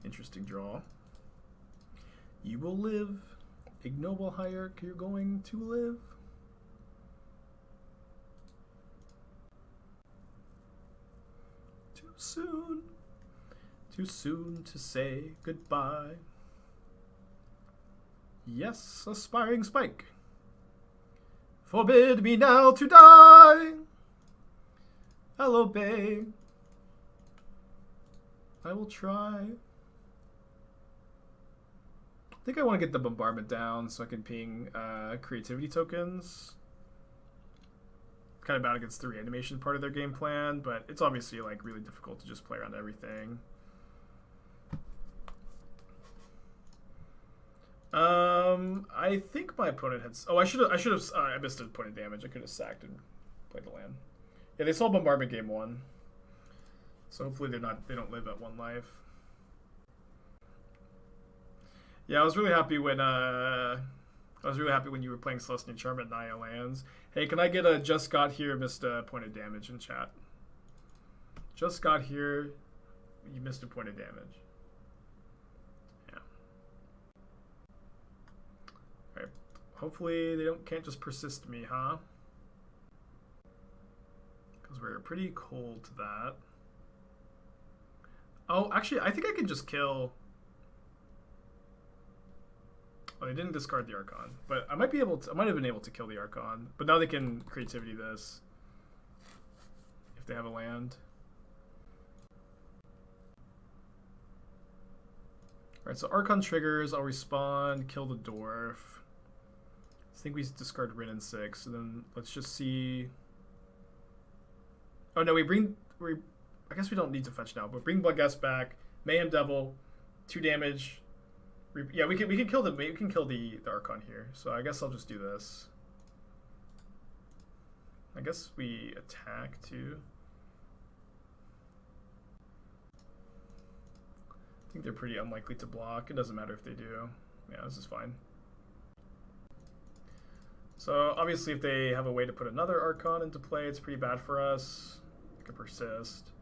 Interesting draw. You will live. Ignoble Hierarch, you're going to live. Too soon to say goodbye. Yes, aspiring spike. Forbid me now to die. I'll obey. I will try. I think I want to get the bombardment down so I can ping creativity tokens. Kind of bad against the reanimation part of their game plan, but it's obviously like really difficult to just play around everything. I think my opponent had. Oh, I should have. I missed a point of damage. I could have sacked and played the land. Yeah, they saw bombardment game 1, so hopefully they don't live at 1 life. Yeah, I was really happy when you were playing Celestial Charm at Naya lands. Hey, can I get a just got here, missed a point of damage in chat? Just got here, you missed a point of damage. Yeah. Alright. Hopefully they can't just persist me, huh? Because we're pretty cold to that. Oh, actually, I think I can just kill. Oh, they didn't discard the Archon, but I might have been able to kill the Archon. But now they can creativity this if they have a land. All right, so Archon triggers. I'll respawn, kill the dwarf. I think we discard Wrenn and Six, and then let's just see. Oh no, I guess we don't need to fetch now, but bring Bloodghast back. Mayhem Devil, 2 damage. Yeah, we can kill the Archon here. So I guess I'll just do this. I guess we attack too. I think they're pretty unlikely to block. It doesn't matter if they do. Yeah, this is fine. So obviously if they have a way to put another Archon into play, it's pretty bad for us. It could persist.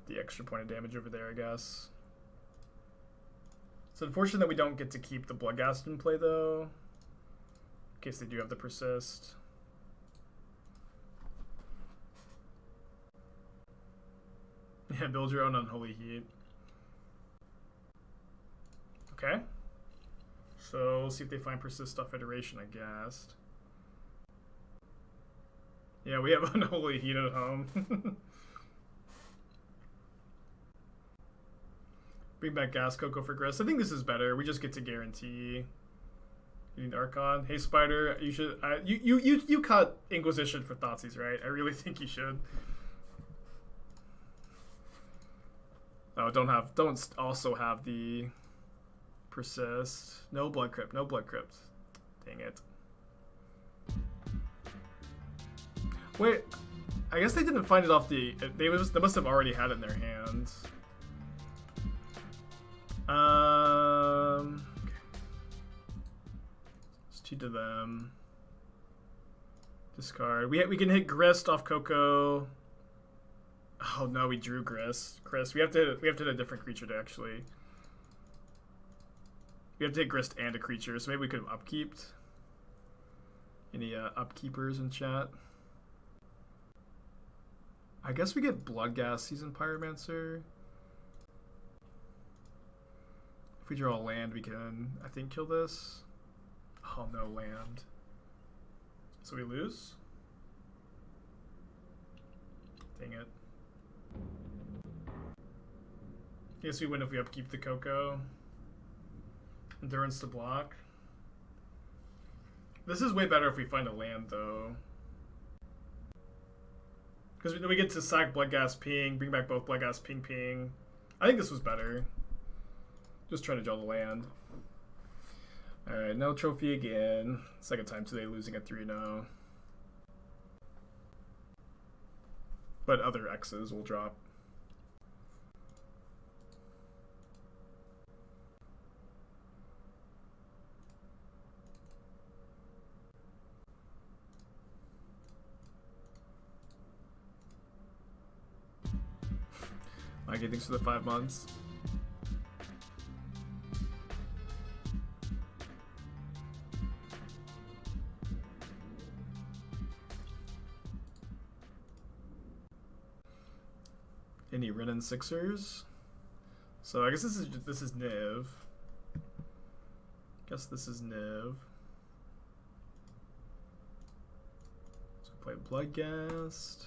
The extra point of damage over there, I guess. It's unfortunate that we don't get to keep the Bloodghast in play, though, in case they do have the persist. Yeah, build your own Unholy Heat. Okay. So we'll see if they find Persist off Iteration, I guess. Yeah, we have Unholy Heat at home. Bring back Gas Cocoa for Grist. I think this is better. We just get to guarantee. You need Archon. Hey Spider, you should. You cut Inquisition for Thoughtseize, right? I really think you should. Oh, don't also have the Persist. No Blood Crypt. No Blood Crypt. Dang it. Wait, I guess they didn't find it off the. They must have already had it in their hands. Okay. It's 2 to them. Discard. We can hit Grist off Coco. Oh no, we drew Grist. We have to hit a different creature to actually. We have to hit Grist and a creature, so maybe we could have upkeeped. Any upkeepers in chat? I guess we get Bloodghast, Seasoned Pyromancer. If we draw a land, we can, I think, kill this. Oh, no land. So we lose? Dang it. I guess we win if we upkeep the Coco. Endurance to block. This is way better if we find a land, though. Because we get to sack Bloodghast Ping, bring back both Bloodghast Ping Ping. I think this was better. Just trying to draw the land. Alright, no trophy again. Second time today losing at 3-0. But other X's will drop. Mikey, thanks for the 5 months. Any Wrenn and Sixers? So I guess this is Niv. Guess this is Niv. So play Bloodghast.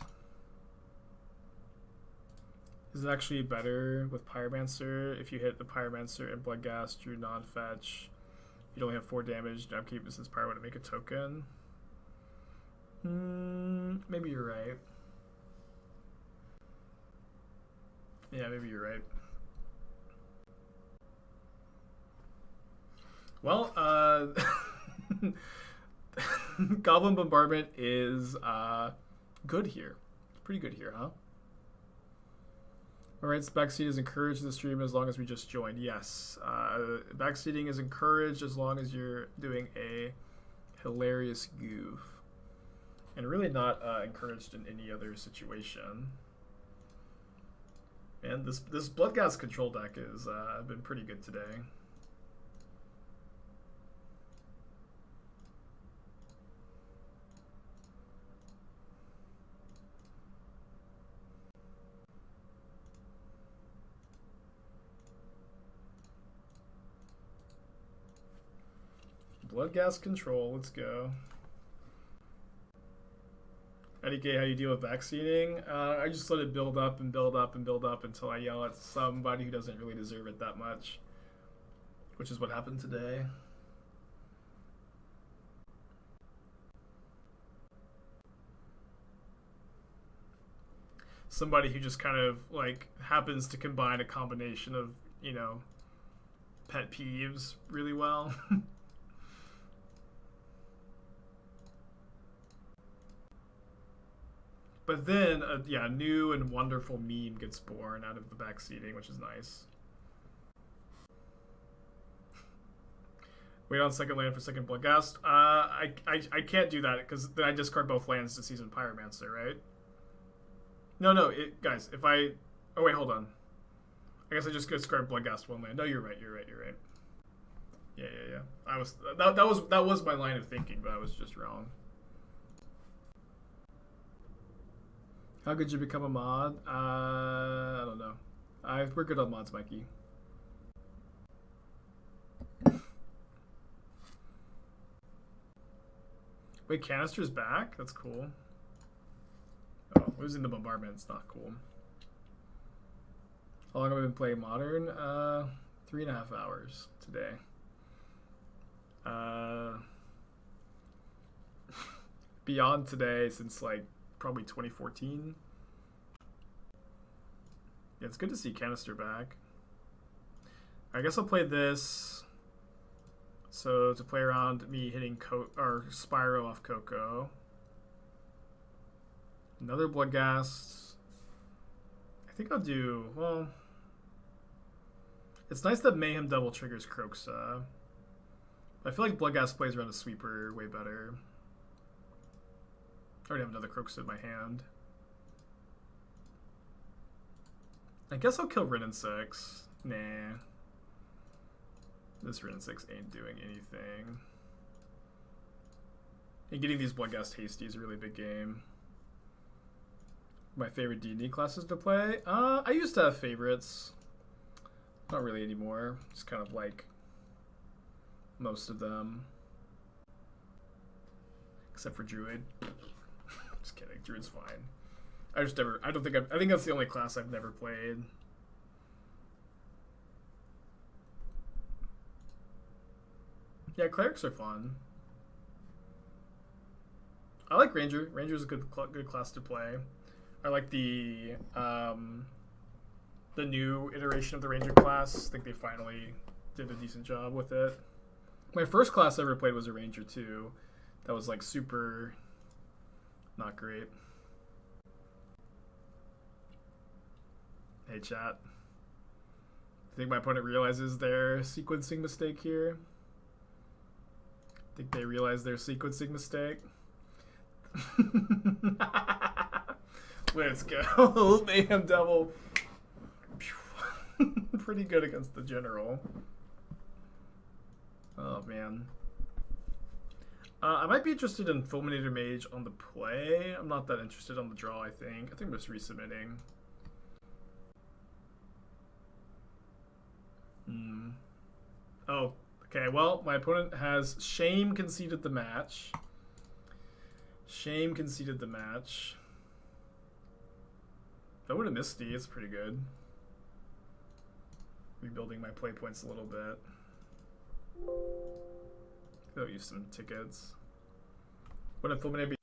Is it actually better with Pyromancer? If you hit the Pyromancer and Bloodghast, you non-fetch. You'd only have 4 damage. Now keep this as Pyro to make a token. Maybe you're right. Yeah, maybe you're right. Well, Goblin Bombardment is good here. Pretty good here, huh? Alright, backseat is encouraged in the stream as long as we just joined. Yes, backseating is encouraged as long as you're doing a hilarious goof. And really not encouraged in any other situation. And this Bloodghast control deck has been pretty good today. Bloodghast control, let's go. Eddie K, how you deal with backseating? I just let it build up and build up and build up until I yell at somebody who doesn't really deserve it that much. Which is what happened today. Somebody who just kind of like happens to combine a combination of, you know, pet peeves really well. But then, yeah, a new and wonderful meme gets born out of the backseating, which is nice. Wait on second land for second Bloodghast. I can't do that because then I discard both lands to Seasoned Pyromancer, right? No, guys, if I... Oh, wait, hold on. I guess I just discard Bloodghast 1 land. No, you're right. Yeah. That was my line of thinking, but I was just wrong. How could you become a mod? I don't know. We're good on mods, Mikey. Wait, Canister's back? That's cool. Oh, losing the Bombardment's not cool. How long have I been playing Modern? 3.5 hours today. Beyond today since like probably 2014. Yeah, it's good to see Canister back. I guess I'll play this. So to play around me hitting or Spyro off Coco. Another Bloodghast. I think I'll do, well, it's nice that Mayhem Devil triggers Kroxa. I feel like Bloodghast plays around a sweeper way better. I already have another Kroxa in my hand. I guess I'll kill Wrenn and Six. Nah. This Wrenn and Six ain't doing anything. And getting these Bloodghast Hasty is a really big game. My favorite D&D classes to play? I used to have favorites. Not really anymore. Just kind of like most of them. Except for Druid. Just kidding. Druid's fine. I think that's the only class I've never played. Yeah, clerics are fun. I like Ranger. Ranger's a good class to play. I like the new iteration of the Ranger class. I think they finally did a decent job with it. My first class I ever played was a Ranger too. That was like super not great. Hey chat. I think my opponent realizes their sequencing mistake here. I think they realize their sequencing mistake. Let's go. Mayhem Devil. Pretty good against the general. Oh, man. I might be interested in Fulminator Mage on the play. I'm not that interested on the draw, I think. I think I'm just resubmitting. Oh, okay. Well, my opponent has Shame conceded the match. Shame conceded the match. If I would have Misty, it's pretty good. Rebuilding my play points a little bit. I'll use some tickets. What if Fulminator be